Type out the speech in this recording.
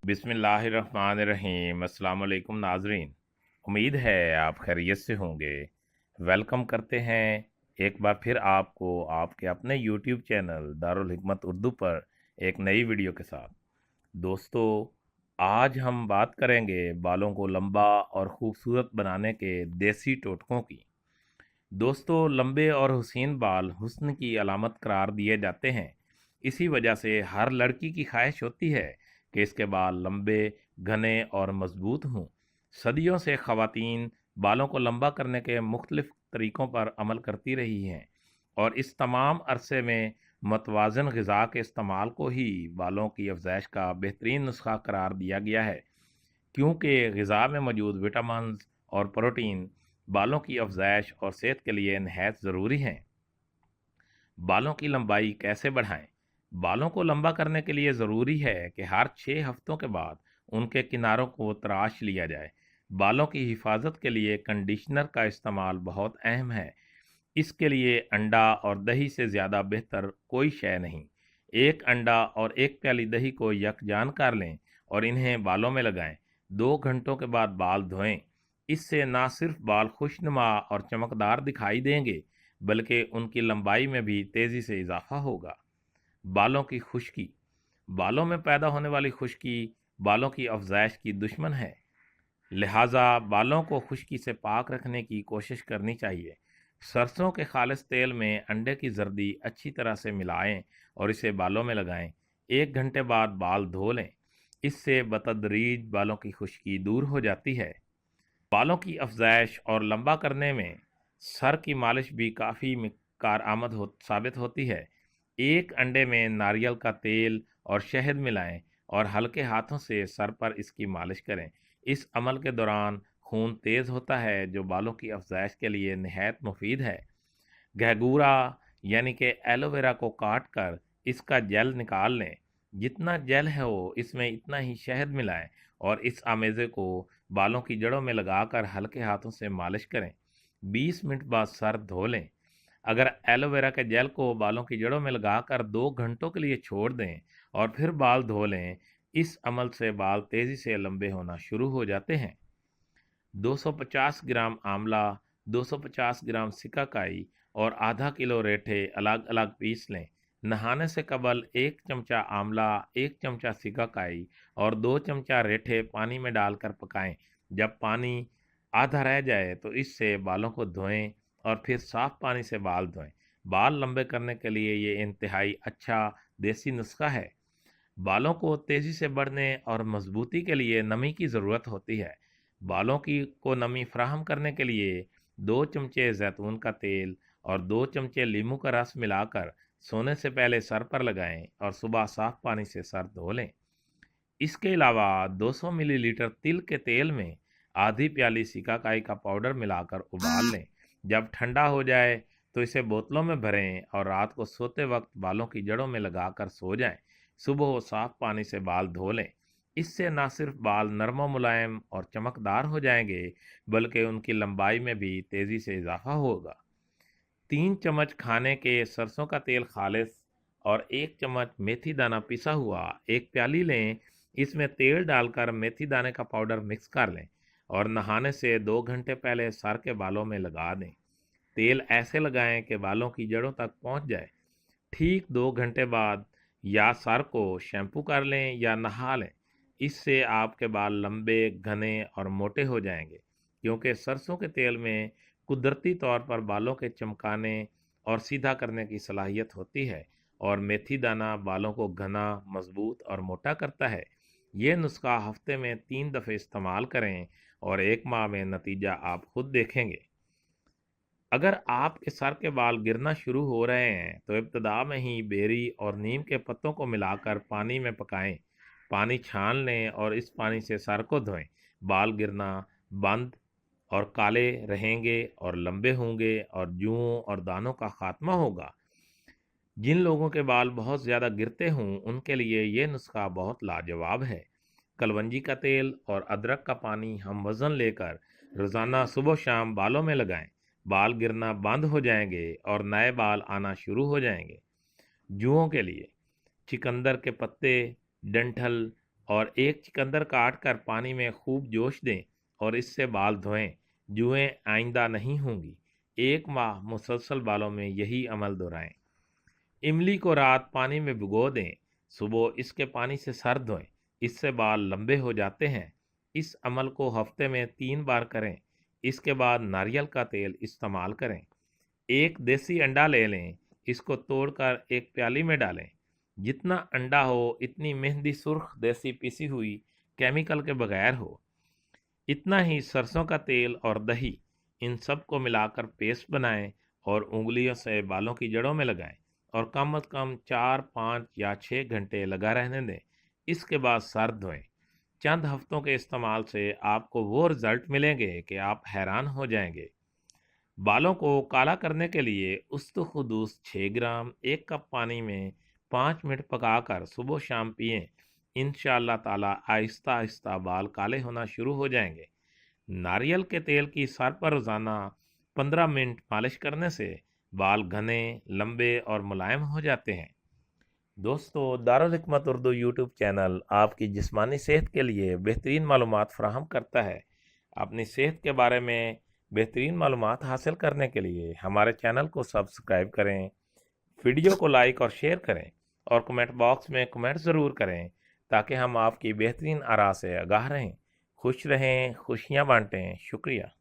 बिस्मिल्लाहिर्रहमानिर्रहीम। अस्सलाम वालेकुम नाजरीन, उम्मीद है आप खैरियत से होंगे। वेलकम करते हैं एक बार फिर आपको आपके अपने यूट्यूब चैनल दारुल हिकमत उर्दू पर एक नई वीडियो के साथ। दोस्तों, आज हम बात करेंगे बालों को लंबा और खूबसूरत बनाने के देसी टोटकों की। दोस्तों, लंबे और हुसीन बाल हुस्न की अलामत करार दिए जाते हैं। इसी वजह से हर लड़की की ख्वाहिश होती है कि इसके बाल लंबे, घने और मजबूत हों। सदियों से ख़वातीन बालों को लंबा करने के मुख्तलिफ तरीक़ों पर अमल करती रही हैं और इस तमाम अरसे में मतवाज़न ग़िज़ा के इस्तेमाल को ही बालों की अफज़ाइश का बेहतरीन नुस्खा करार दिया गया है, क्योंकि ग़िज़ा में मौजूद विटामिन्स और प्रोटीन बालों की अफज़ाइश और सेहत के लिए नहायत ज़रूरी हैं। बालों की लंबाई कैसे बढ़ाएं? बालों को लंबा करने के लिए ज़रूरी है कि हर 6 हफ्तों के बाद उनके किनारों को तराश लिया जाए। बालों की हिफाजत के लिए कंडीशनर का इस्तेमाल बहुत अहम है। इसके लिए अंडा और दही से ज़्यादा बेहतर कोई शय नहीं। एक अंडा और एक प्याली दही को यकजान कर लें और इन्हें बालों में लगाएं। 2 घंटों के बाद बाल धोएं। इससे ना सिर्फ बाल खुशनुमा और चमकदार दिखाई देंगे, बल्कि उनकी लंबाई में भी तेज़ी से इजाफा होगा। बालों की खुश्की। बालों में पैदा होने वाली खुश्की बालों की अफज़ाइश की दुश्मन है, लिहाजा बालों को खुश्की से पाक रखने की कोशिश करनी चाहिए। सरसों के खालिस तेल में अंडे की जर्दी अच्छी तरह से मिलाएं और इसे बालों में लगाएं। 1 घंटे बाद बाल धो लें। इससे बतदरीज बालों की खुश्की दूर हो जाती है। बालों की अफज़ाइश और लंबा करने में सर की मालिश भी काफ़ी कारआमद साबित होती है। एक अंडे में नारियल का तेल और शहद मिलाएं और हल्के हाथों से सर पर इसकी मालिश करें। इस अमल के दौरान खून तेज़ होता है, जो बालों की अफज़ाइश के लिए नहायत मुफीद है। गहगूरा यानी कि एलोवेरा को काट कर इसका जेल निकाल लें। जितना जेल है वो इसमें इतना ही शहद मिलाएं और इस आमेज़े को बालों की जड़ों में लगाकर हल्के हाथों से मालिश करें। 20 मिनट बाद सर धो लें। अगर एलोवेरा के जेल को बालों की जड़ों में लगाकर 2 घंटों के लिए छोड़ दें और फिर बाल धो लें, इस अमल से बाल तेज़ी से लंबे होना शुरू हो जाते हैं। 250 ग्राम आंवला, 250 ग्राम सिकाकाई और आधा किलो रेठे अलग अलग पीस लें। नहाने से कबल 1 चमचा आंवला, 1 चमचा सिकाकाई और 2 चमचा रेठे पानी में डालकर पकाएं। जब पानी आधा रह जाए तो इससे बालों को धोएं और फिर साफ पानी से बाल धोएं। बाल लंबे करने के लिए ये इंतहाई अच्छा देसी नुस्खा है। बालों को तेज़ी से बढ़ने और मजबूती के लिए नमी की ज़रूरत होती है। बालों की को नमी फराहम करने के लिए 2 चमचे जैतून का तेल और 2 चमचे लींबू का रस मिलाकर सोने से पहले सर पर लगाएं और सुबह साफ पानी से सर धो लें। इसके अलावा 200 मिलीलीटर तिल के तेल में आधी प्याली सिकाकाई का पाउडर मिलाकर उबाल लें। जब ठंडा हो जाए तो इसे बोतलों में भरें और रात को सोते वक्त बालों की जड़ों में लगाकर सो जाएं। सुबह साफ पानी से बाल धो लें। इससे न सिर्फ बाल नरम मुलायम और चमकदार हो जाएंगे, बल्कि उनकी लंबाई में भी तेज़ी से इजाफा होगा। 3 चम्मच खाने के सरसों का तेल खालिस और 1 चम्मच मेथी दाना पिसा हुआ एक प्याली लें। इसमें तेल डालकर मेथी दाने का पाउडर मिक्स कर लें और नहाने से 2 घंटे पहले सर के बालों में लगा दें। तेल ऐसे लगाएं कि बालों की जड़ों तक पहुंच जाए। ठीक 2 घंटे बाद या सर को शैम्पू कर लें या नहा लें। इससे आपके बाल लंबे, घने और मोटे हो जाएंगे, क्योंकि सरसों के तेल में कुदरती तौर पर बालों के चमकाने और सीधा करने की सलाहियत होती है और मेथी दाना बालों को घना, मजबूत और मोटा करता है। ये नुस्खा हफ्ते में 3 दफ़े इस्तेमाल करें और 1 माह में नतीजा आप खुद देखेंगे। अगर आपके सर के बाल गिरना शुरू हो रहे हैं तो इब्तदा में ही बेरी और नीम के पत्तों को मिलाकर पानी में पकाएं। पानी छान लें और इस पानी से सर को धोएं। बाल गिरना बंद और काले रहेंगे और लंबे होंगे और जुओं और दानों का खात्मा होगा। जिन लोगों के बाल बहुत ज़्यादा गिरते हों, उनके लिए ये नुस्खा बहुत लाजवाब है। कलवंजी का तेल और अदरक का पानी हम वज़न लेकर रोज़ाना सुबह शाम बालों में लगाएं। बाल गिरना बंद हो जाएंगे और नए बाल आना शुरू हो जाएंगे। जुओं के लिए चिकंदर के पत्ते, डंठल और एक चुकंदर काट कर पानी में खूब जोश दें और इससे बाल धोएं। जुएं आइंदा नहीं होंगी। 1 माह मुसलसल बालों में यही अमल दोहराएं। इमली को रात पानी में भिगो दें, सुबह इसके पानी से सर धोएं, इससे बाल लंबे हो जाते हैं। इस अमल को हफ्ते में 3 बार करें। इसके बाद नारियल का तेल इस्तेमाल करें। एक देसी अंडा ले लें, इसको तोड़कर एक प्याली में डालें। जितना अंडा हो इतनी मेहंदी सुर्ख देसी पिसी हुई, केमिकल के बगैर हो। इतना ही सरसों का तेल और दही, इन सब को मिलाकर पेस्ट बनाएं और उंगलियों से बालों की जड़ों में लगाएं और कम से कम 4, 5 या 6 घंटे लगा रहने दें। इसके बाद सर धोएं। चंद हफ्तों के इस्तेमाल से आपको वो रिजल्ट मिलेंगे कि आप हैरान हो जाएंगे। बालों को काला करने के लिए उस्तुखुदूस 6 ग्राम 1 कप पानी में 5 मिनट पकाकर सुबह शाम पिएं। इंशाअल्लाह ताला आहिस्ता आहिस्ता बाल काले होना शुरू हो जाएंगे। नारियल के तेल की सर पर रोज़ाना 15 मिनट मालिश करने से बाल घने, लंबे और मुलायम हो जाते हैं। दोस्तों, दारुल हिकमत उर्दू यूट्यूब चैनल आपकी जिस्मानी सेहत के लिए बेहतरीन मालूमात फराहम करता है। अपनी सेहत के बारे में बेहतरीन मालूमात हासिल करने के लिए हमारे चैनल को सब्सक्राइब करें, वीडियो को लाइक और शेयर करें और कमेंट बॉक्स में कमेंट ज़रूर करें ताकि हम आपकी बेहतरीन आरा से आगाह रहें। खुश रहें, खुशियाँ बांटें। शुक्रिया।